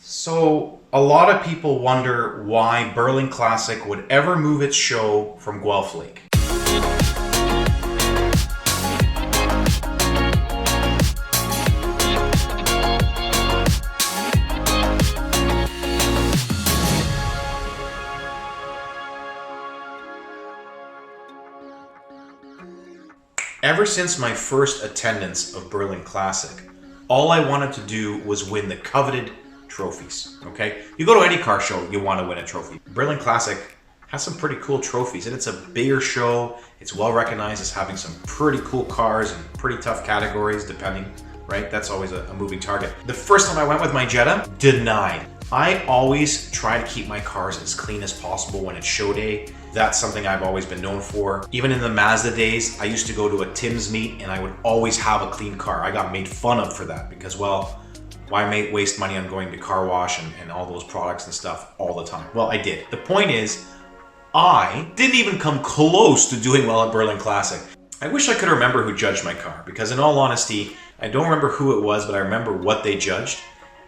So, a lot of people wonder why Berlin Klassik would ever move its show from Guelph Lake. Ever since my first attendance of Berlin Klassik, all I wanted to do was win the coveted trophies, okay? You go to any car show, you want to win a trophy. Berlin Klassik has some pretty cool trophies, and it's a bigger show. It's well recognized as having some pretty cool cars and pretty tough categories, depending, right? That's always a moving target. The first time I went with my Jetta, denied. I always try to keep my cars as clean as possible when it's show day. That's something I've always been known for. Even in the Mazda days, I used to go to a Tim's meet and I would always have a clean car. I got made fun of for that because, well, why waste money on going to car wash and all those products and stuff all the time? Well, I did. The point is, I didn't even come close to doing well at Berlin Klassik. I wish I could remember who judged my car because, in all honesty, I don't remember who it was, but I remember what they judged.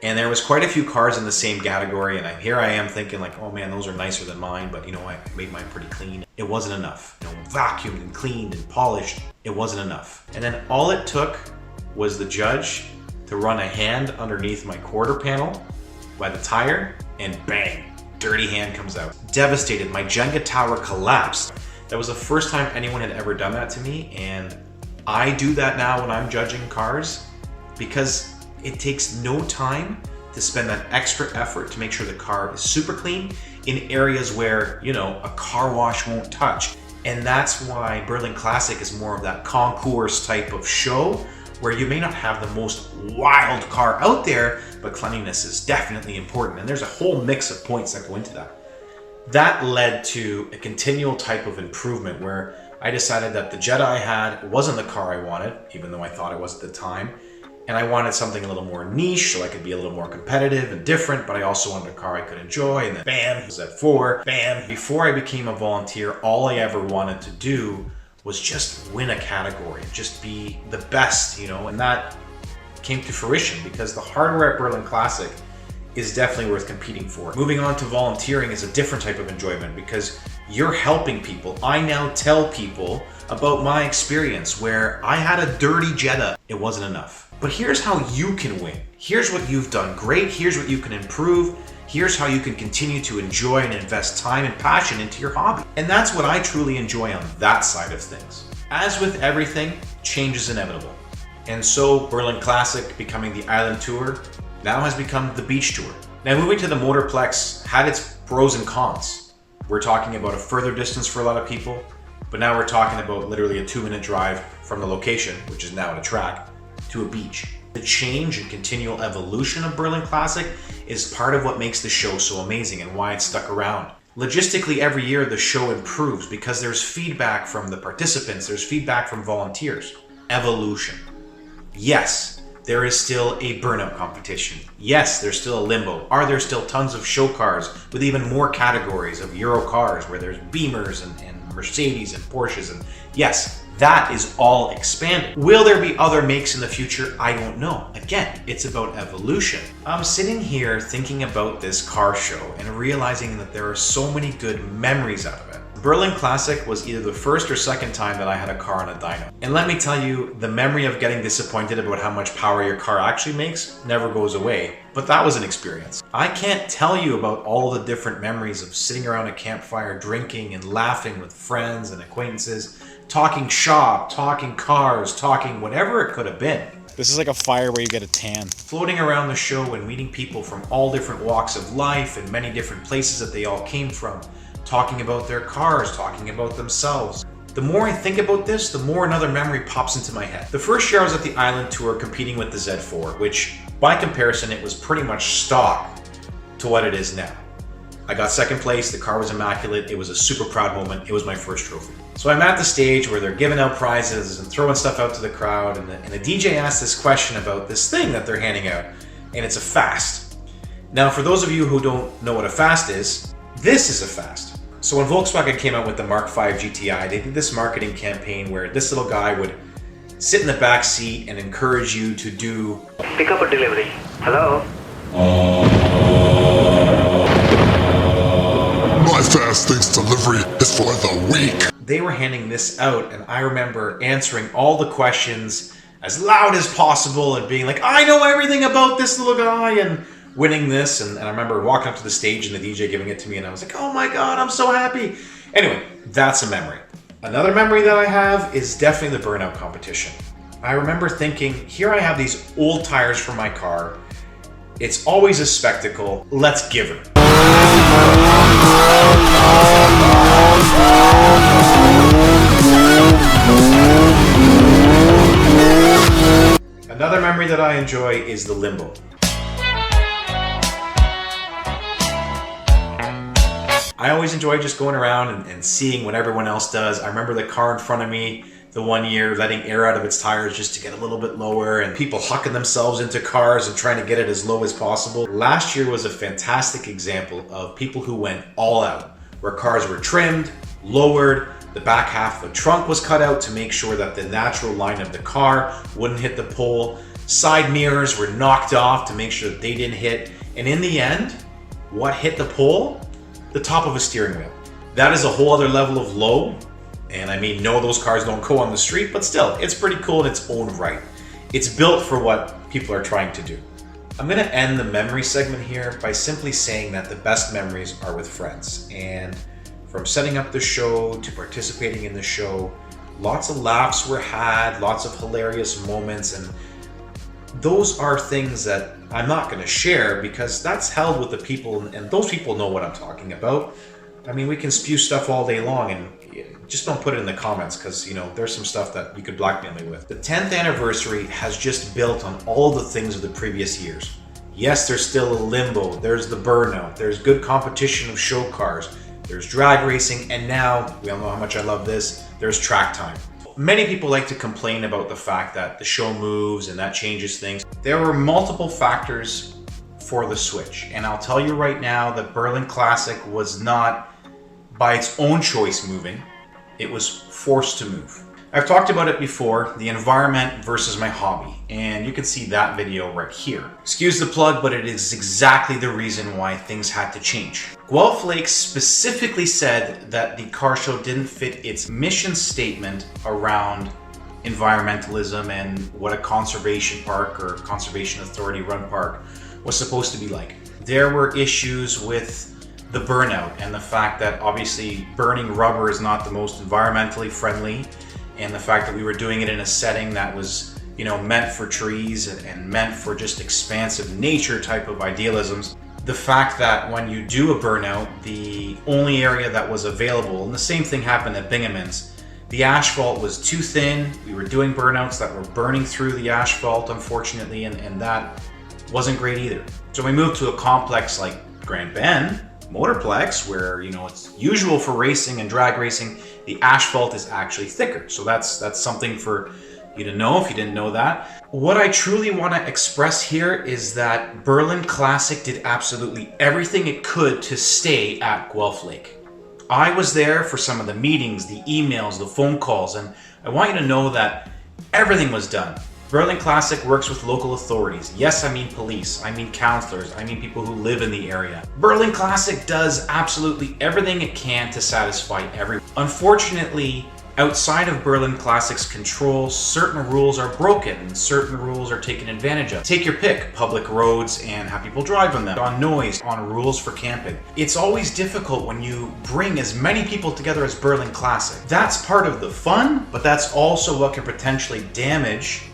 And there was quite a few cars in the same category, and here I am thinking like, oh man, those are nicer than mine, but you know, I made mine pretty clean. It wasn't enough. You know, vacuumed and cleaned and polished, it wasn't enough. And then all it took was the judge to run a hand underneath my quarter panel by the tire, and bang, dirty hand comes out. Devastated, my Jenga tower collapsed. That was the first time anyone had ever done that to me, and I do that now when I'm judging cars because it takes no time to spend that extra effort to make sure the car is super clean in areas where, you know, a car wash won't touch. And that's why Berlin Klassik is more of that concours type of show where you may not have the most wild car out there, but cleanliness is definitely important. And there's a whole mix of points that go into that. That led to a continual type of improvement where I decided that the Jetta I had wasn't the car I wanted, even though I thought it was at the time. And I wanted something a little more niche so I could be a little more competitive and different, but I also wanted a car I could enjoy. And then bam, it was at 4, bam. Before I became a volunteer, all I ever wanted to do was just win a category, just be the best, you know, and that came to fruition because the hardware at Berlin Klassik is definitely worth competing for. Moving on to volunteering is a different type of enjoyment because you're helping people. I now tell people about my experience where I had a dirty Jetta. It wasn't enough. But here's how you can win. Here's what you've done great. Here's what you can improve. Here's how you can continue to enjoy and invest time and passion into your hobby. And that's what I truly enjoy on that side of things. As with everything, change is inevitable. And so Berlin Klassik, becoming the island tour, now has become the beach tour. Now moving to the Motorplex had its pros and cons. We're talking about a further distance for a lot of people, but now we're talking about literally a 2-minute drive from the location, which is now at a track, to a beach. The change and continual evolution of Berlin Klassik is part of what makes the show so amazing and why it's stuck around. Logistically, every year the show improves because there's feedback from the participants, there's feedback from volunteers. Evolution. Yes, there is still a burnout competition. Yes, there's still a limbo. Are there still tons of show cars with even more categories of Euro cars where there's Beamers and Mercedes and Porsches, and yes, that is all expanded. Will there be other makes in the future? I don't know. Again, it's about evolution. I'm sitting here thinking about this car show and realizing that there are so many good memories out of it. Berlin Klassik was either the first or second time that I had a car on a dyno. And let me tell you, the memory of getting disappointed about how much power your car actually makes never goes away. But that was an experience. I can't tell you about all the different memories of sitting around a campfire, drinking and laughing with friends and acquaintances, talking shop, talking cars, talking whatever it could have been. This is like a fire where you get a tan. Floating around the show and meeting people from all different walks of life and many different places that they all came from, talking about their cars, talking about themselves. The more I think about this, the more another memory pops into my head. The first year I was at the Island Tour competing with the Z4, which by comparison, it was pretty much stock to what it is now. I got second place, the car was immaculate, it was a super proud moment, it was my first trophy. So I'm at the stage where they're giving out prizes and throwing stuff out to the crowd, and the DJ asks this question about this thing that they're handing out, and it's a Fast. Now for those of you who don't know what a Fast is, this is a Fast. So when Volkswagen came out with the Mark V GTI, they did this marketing campaign where this little guy would sit in the back seat and encourage you to do pick up a delivery. Hello? Bravery is for the weak. They were handing this out, and I remember answering all the questions as loud as possible and being like, I know everything about this little guy, and winning this. And I remember walking up to the stage and the DJ giving it to me, and I was like, oh my God, I'm so happy. Anyway, that's a memory. Another memory that I have is definitely the burnout competition. I remember thinking, here I have these old tires for my car. It's always a spectacle. Let's give her. Another memory that I enjoy is the limbo. I always enjoy just going around and seeing what everyone else does. I remember the car in front of me the one year letting air out of its tires just to get a little bit lower, and people hucking themselves into cars and trying to get it as low as possible. Last year was a fantastic example of people who went all out, where cars were trimmed, lowered, the back half of the trunk was cut out to make sure that the natural line of the car wouldn't hit the pole. Side mirrors were knocked off to make sure that they didn't hit. And in the end, what hit the pole? The top of a steering wheel. That is a whole other level of low. And I mean, no, those cars don't go on the street, but still, it's pretty cool in its own right. It's built for what people are trying to do. I'm gonna end the memory segment here by simply saying that the best memories are with friends. And from setting up the show to participating in the show, lots of laughs were had, lots of hilarious moments, and those are things that I'm not gonna share because that's held with the people, and those people know what I'm talking about. I mean, we can spew stuff all day long, and just don't put it in the comments because, you know, there's some stuff that you could blackmail me with. The 10th anniversary has just built on all the things of the previous years. Yes, there's still a limbo, there's the burnout, there's good competition of show cars, there's drag racing, and now, we all know how much I love this, there's track time. Many people like to complain about the fact that the show moves and that changes things. There were multiple factors for the switch, and I'll tell you right now that Berlin Klassik was not by its own choice moving. It was forced to move. I've talked about it before, the environment versus my hobby, and you can see that video right here. Excuse the plug, but it is exactly the reason why things had to change. Guelph Lake specifically said that the car show didn't fit its mission statement around environmentalism and what a conservation park or conservation authority run park was supposed to be like. There were issues with the burnout and the fact that obviously burning rubber is not the most environmentally friendly, and the fact that we were doing it in a setting that was, you know, meant for trees and meant for just expansive nature type of idealisms. The fact that when you do a burnout, the only area that was available, and the same thing happened at Bingaman's, the asphalt was too thin. We were doing burnouts that were burning through the asphalt, unfortunately, and that wasn't great either. So we moved to a complex like Grand Bend Motorplex, where, you know, it's usual for racing and drag racing, the asphalt is actually thicker. So that's something for you to know if you didn't know that. What I truly want to express here is that Berlin Klassik did absolutely everything it could to stay at Guelph Lake. I was there for some of the meetings, the emails, the phone calls, and I want you to know that everything was done. Berlin Klassik works with local authorities. Yes, I mean police, I mean counselors, I mean people who live in the area. Berlin Klassik does absolutely everything it can to satisfy everyone. Unfortunately, outside of Berlin Klassik's control, certain rules are broken and certain rules are taken advantage of. Take your pick, public roads and how people drive on them, on noise, on rules for camping. It's always difficult when you bring as many people together as Berlin Klassik. That's part of the fun, but that's also what can potentially damage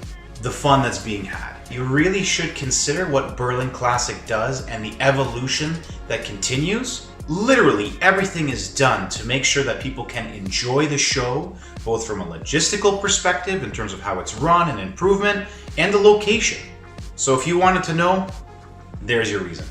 the fun that's being had. You really should consider what Berlin Klassik does and the evolution that continues. Literally everything is done to make sure that people can enjoy the show, both from a logistical perspective in terms of how it's run and improvement, and the location. So if you wanted to know, there's your reason.